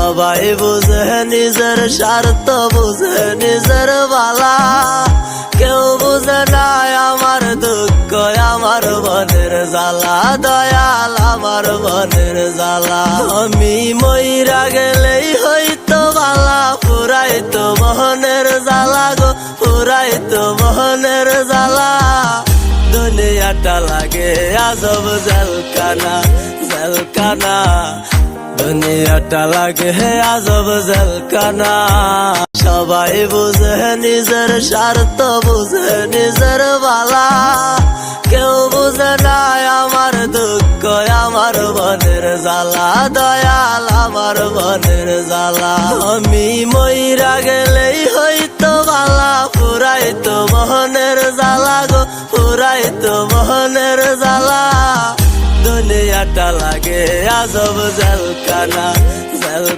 সবাই বুঝে নিজের স্বার্থ, বুঝে নিজের বালা, কেউ বুঝে না আমার দুঃখ, আমার মনের জ্বালা, দয়াল আমার মনের জ্বালা। আমি মইরা গেলেই হইতো বালা, পুরাইতো মোহনের জ্বালা গো, পুরাইতো মোহনের জ্বালা। দুনিয়াটা লাগে আজব জেলখানা, জেলখানা, দুনিয়াটা লাগে আজব জেলখানা। সবাই বুঝে নিজের স্বার্থ, বুঝে নিজের বালা, কেউ বুঝে না আমার দুঃখ, আমার মনের জ্বালা, দয়াল আমার মনের জ্বালা। আমি মইরা গেলেই হইতো বালা, পুরাইতো মোহনের জ্বালা গো, পুরাইতো মোহনের জ্বালা। দুনিয়াটা লাগে আজব জেলখানা, জেল